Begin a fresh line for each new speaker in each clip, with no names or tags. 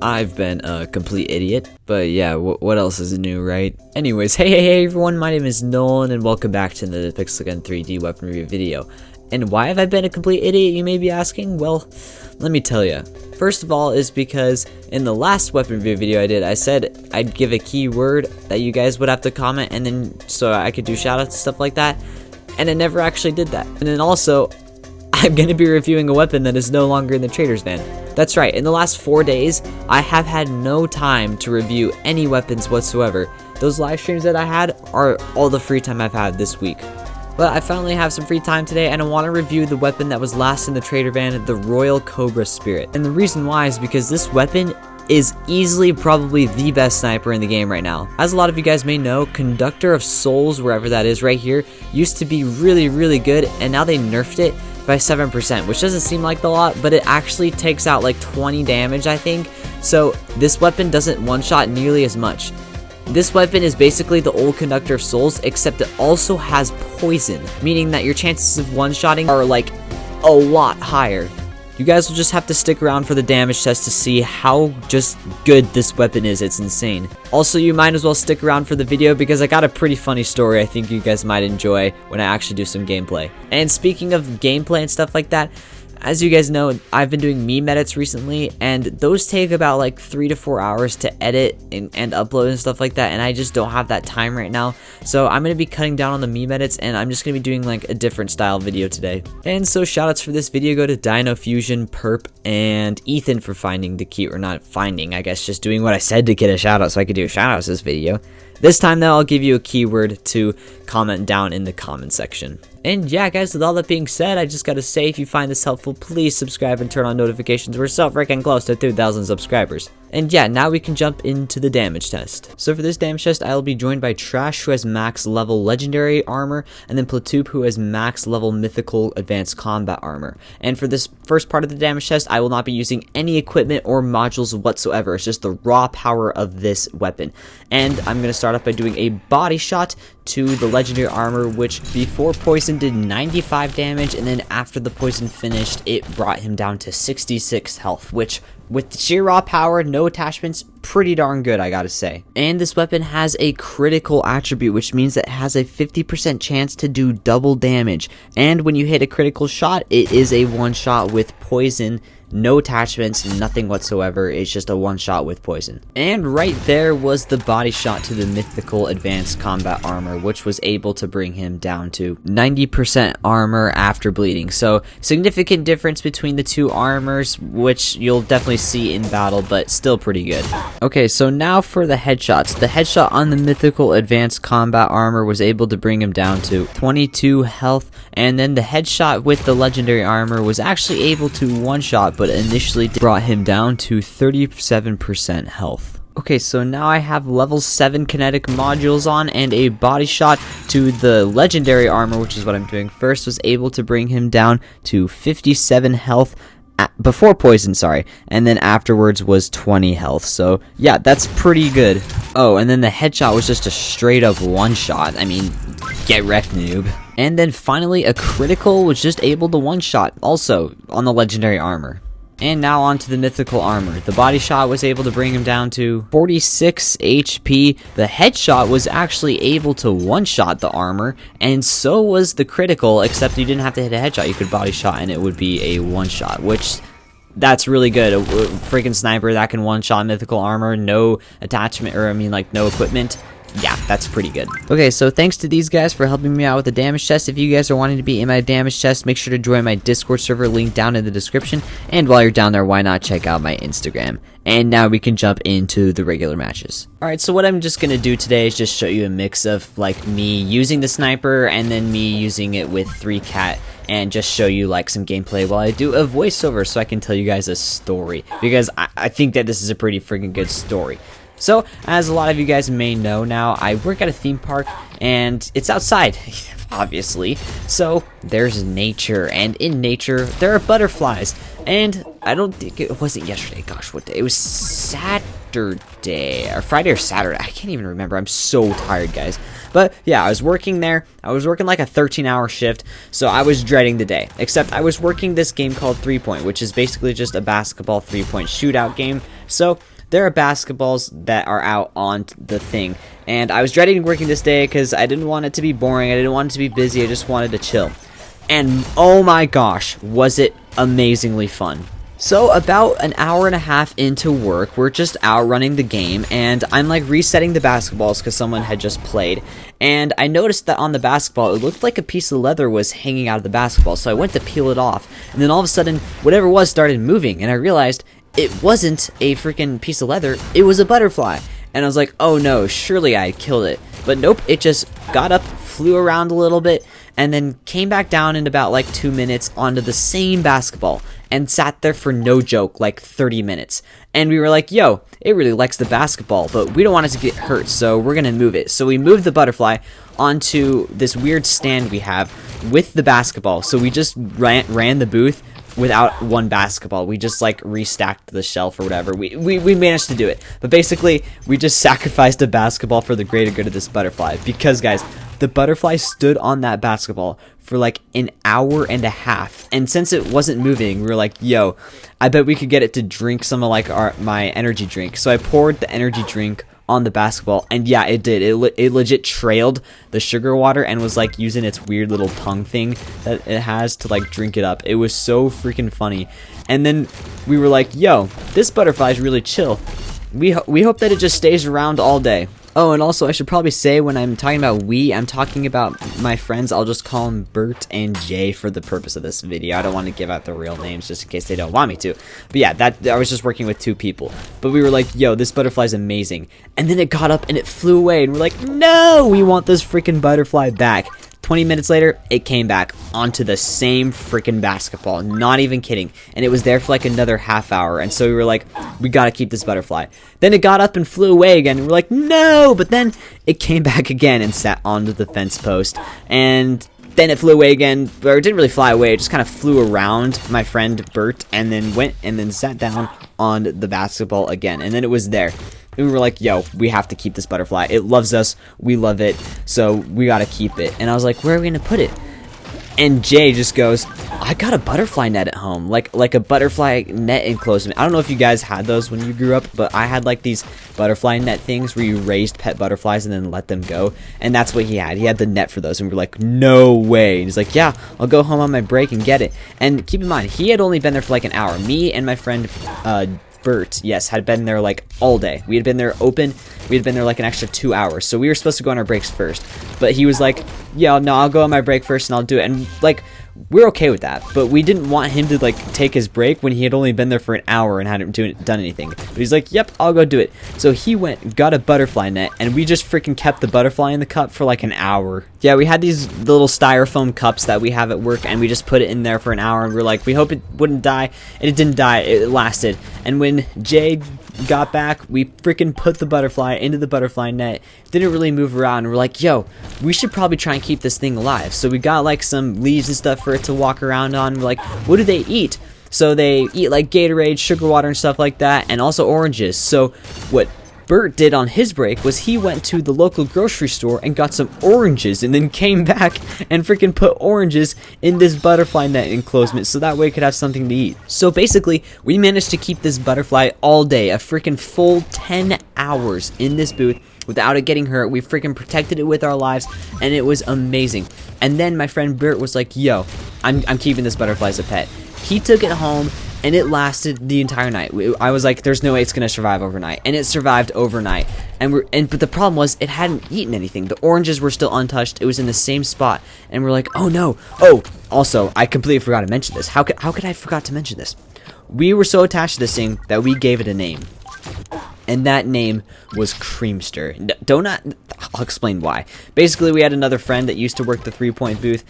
I've been a complete idiot, but yeah, what else is new, right? Anyways, hey everyone, my name is Nolan, and welcome back to the Pixel Gun 3D weapon review video. And why have I been a complete idiot, you may be asking? Well, let me tell you. First of all is because in the last weapon review video I did, I said I'd give a keyword that you guys would have to comment, and then so I could do shoutouts and stuff like that, and I never actually did that. And then also, I'm going to be reviewing a weapon that is no longer in the trader's van. That's right, in the last 4 days, I have had no time to review any weapons whatsoever. Those live streams that I had are all the free time I've had this week. But I finally have some free time today, and I want to review the weapon that was last in the trader van, the Royal Cobra Spirit. And the reason why is because this weapon is easily probably the best sniper in the game right now. As a lot of you guys may know, Conductor of Souls, wherever that is right here, used to be really good, and now they nerfed it by 7%, which doesn't seem like a lot, but it actually takes out like 20 damage, I think. So this weapon doesn't one-shot nearly as much. This weapon is basically the old Conductor of Souls, except it also has poison, meaning that your chances of one-shotting are like a lot higher. You guys will just have to stick around for the damage test to see how just good this weapon is. It's insane. Also, you might as well stick around for the video because I got a pretty funny story I think you guys might enjoy when I actually do some gameplay. And speaking of gameplay and stuff like that, as you guys know, I've been doing meme edits recently, and those take about like 3 to 4 hours to edit and upload and stuff like that, and I just don't have that time right now. So I'm going to be cutting down on the meme edits, and I'm just going to be doing like a different style video today. And so shoutouts for this video go to Dino Fusion, Perp, and Ethan for finding the key, or not finding, I guess just doing what I said to get a shoutout so I could do a shoutout to this video. This time though, I'll give you a keyword to comment down in the comment section. And yeah guys, with all that being said, I just gotta say, if you find this helpful, please subscribe and turn on notifications. We're so freaking close to 2,000 subscribers. And yeah, now we can jump into the damage test. So for this damage test, I'll be joined by Trash, who has max level legendary armor, and then Platoop, who has max level mythical advanced combat armor. And for this first part of the damage test, I will not be using any equipment or modules whatsoever. It's just the raw power of this weapon. And I'm going to start off by doing a body shot to the legendary armor, which before poison did 95 damage, and then after the poison finished, it brought him down to 66 health, which with sheer raw power, no attachments, pretty darn good, I gotta say. And this weapon has a critical attribute, which means it has a 50% chance to do double damage. And when you hit a critical shot, it is a one shot with poison. No attachments, nothing whatsoever. It's just a one shot with poison. And right there was the body shot to the mythical advanced combat armor, which was able to bring him down to 90% armor after bleeding. So significant difference between the two armors, which you'll definitely see in battle, but still pretty good. Okay, so now for the headshots. The headshot on the mythical advanced combat armor was able to bring him down to 22 health, and then the headshot with the legendary armor was actually able to one shot, but initially brought him down to 37% health. Okay, so now I have level 7 kinetic modules on, and a body shot to the legendary armor, which is what I'm doing first, was able to bring him down to 57 health before poison, sorry, and then afterwards was 20 health. So yeah, that's pretty good. Oh, and then the headshot was just a straight up one shot. I mean, get wrecked, noob. And then finally a critical was just able to one shot also on the legendary armor. And now on to the mythical armor. The body shot was able to bring him down to 46 HP. The headshot was actually able to one-shot the armor, and so was the critical, except you didn't have to hit a headshot. You could body shot and it would be a one-shot, which that's really good. A freaking sniper that can one-shot mythical armor, no attachment, or I mean like no equipment. Yeah, that's pretty good. Okay, so thanks to these guys for helping me out with the damage test. If you guys are wanting to be in my damage test, make sure to join my Discord server, link down in the description. And while you're down there, why not check out my Instagram? And now we can jump into the regular matches. Alright, so what I'm just going to do today is just show you a mix of like me using the sniper and then me using it with 3Cat, and just show you like some gameplay while I do a voiceover so I can tell you guys a story. Because I think that this is a pretty freaking good story. So, as a lot of you guys may know now, I work at a theme park, and it's outside, obviously. So, there's nature, and in nature, there are butterflies. And I don't think it wasn't yesterday, gosh, what day? It was Saturday, or Friday or Saturday. I can't even remember. I'm so tired, guys. But yeah, I was working there. I was working like a 13-hour shift, so I was dreading the day. Except I was working this game called 3-Point, which is basically just a basketball 3-point shootout game. So there are basketballs that are out on the thing, and I was dreading working this day because I didn't want it to be boring. I didn't want it to be busy. I just wanted to chill. And oh my gosh, was it amazingly fun. So about an hour and a half into work, we're just out running the game, and I'm like resetting the basketballs because someone had just played, and I noticed that on the basketball it looked like a piece of leather was hanging out of the basketball, so I went to peel it off, and then all of a sudden whatever it was started moving, and I realized it wasn't a freaking piece of leather, it was a butterfly. And I was like, oh no, surely I killed it. But nope, it just got up, flew around a little bit, and then came back down in about like 2 minutes onto the same basketball and sat there for no joke like 30 minutes. And we were like, yo, it really likes the basketball, but we don't want it to get hurt, so we're gonna move it. So we moved the butterfly onto this weird stand we have with the basketball. So we just ran the booth without one basketball. We just like restacked the shelf or whatever. We managed to do it. But basically, we just sacrificed a basketball for the greater good of this butterfly. Because guys, the butterfly stood on that basketball for like an hour and a half. And since it wasn't moving, we were like, yo, I bet we could get it to drink some of like my energy drink. So I poured the energy drink on the basketball, and yeah, it did. It legit trailed the sugar water and was like using its weird little tongue thing that it has to like drink it up. It was so freaking funny. And then we were like, yo, this butterfly is really chill. We hope that it just stays around all day. Oh, and also I should probably say when I'm talking about I'm talking about my friends. I'll just call them Bert and Jay for the purpose of this video. I don't want to give out their real names just in case they don't want me to. But yeah, I was just working with 2 people. But we were like, yo, this butterfly's amazing. And then it got up and it flew away. And we're like, no, we want this freaking butterfly back. 20 minutes later, it came back onto the same freaking basketball. Not even kidding. And it was there for like another half hour. And so we were like, we gotta keep this butterfly. Then it got up and flew away again. And we're like, no! But then it came back again and sat onto the fence post. And then it flew away again. Or it didn't really fly away. It just kind of flew around my friend Bert. And then went and then sat down on the basketball again. And then it was there. And we were like, yo, we have to keep this butterfly. It loves us. We love it. So we got to keep it. And I was like, where are we going to put it? And Jay just goes, I got a butterfly net at home. Like a butterfly net enclosement. I don't know if you guys had those when you grew up, but I had like these butterfly net things where you raised pet butterflies and then let them go. And that's what he had. He had the net for those. And we were like, no way. And he's like, yeah, I'll go home on my break and get it. And keep in mind, he had only been there for like an hour. Me and my friend, Bert, yes, had been there like all day. We had been there open. We had been there like an extra 2 hours. So we were supposed to go on our breaks first. But he was like, yeah, no, I'll go on my break first and I'll do it. And like, we're okay with that. But we didn't want him to like take his break when he had only been there for an hour and hadn't done anything. But he's like, yep, I'll go do it. So he went, got a butterfly net, and we just freaking kept the butterfly in the cup for like an hour. Yeah, we had these little styrofoam cups that we have at work, and we just put it in there for an hour, and we're like, we hope it wouldn't die. And it didn't die. It lasted. And when Jay got back, we freaking put the butterfly into the butterfly net. Didn't really move around, and we're like, yo, we should probably try and keep this thing alive. So we got like some leaves and stuff for it to walk around on. We're like, what do they eat? So they eat like Gatorade, sugar water, and stuff like that, and also oranges. So what Bert did on his break was he went to the local grocery store and got some oranges, and then came back and freaking put oranges in this butterfly net enclosement so that way it could have something to eat. So basically, we managed to keep this butterfly all day, a freaking full 10 hours in this booth without it getting hurt. We freaking protected it with our lives, and it was amazing. And then my friend Bert was like, yo, I'm keeping this butterfly as a pet. He took it home, and it lasted the entire night. I was like, there's no way it's gonna survive overnight, and it survived overnight. But the problem was it hadn't eaten anything. The oranges were still untouched. It was in the same spot, and we're like, oh no. Oh, also, I completely forgot to mention this. How could I forgot to mention this? We were so attached to this thing that we gave it a name. And that name was Creamster. I'll explain why. Basically, we had another friend that used to work the 3-point booth.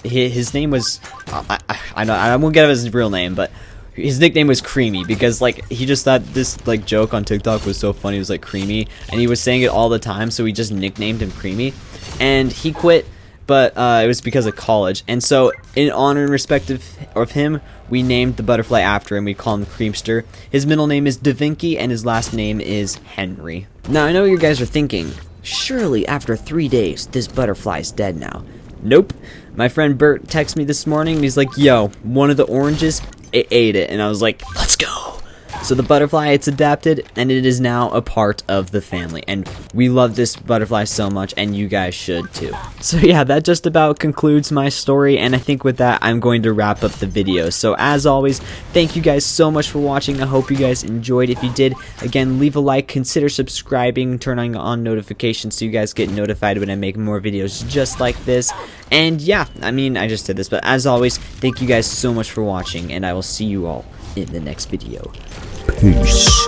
His name was, I won't give his real name, but his nickname was Creamy because like he just thought this like joke on TikTok was so funny. It was like Creamy, and he was saying it all the time, so we just nicknamed him Creamy. And he quit
but it was because of college. And so in honor and respect of him, we named the butterfly after him. We call him Creamster. His middle name is Da Vinci, and his last name is Henry. Now, I know what you guys are thinking. Surely after 3 days, this butterfly's dead now. Nope. My friend Bert texted me this morning, and he's like, yo, one of the oranges, it ate it. And I was like, let's go. So the butterfly, it's adapted, and it is now a part of the family. And we love this butterfly so much, and you guys should too. So yeah, that just about concludes my story, and I think with that, I'm going to wrap up the video. So as always, thank you guys so much for watching. I hope you guys enjoyed. If you did, again, leave a like, consider subscribing, turning on notifications so you guys get notified when I make more videos just like this. And yeah, I mean, I just did this, but as always, thank you guys so much for watching, and I will see you all in the next video. Peace.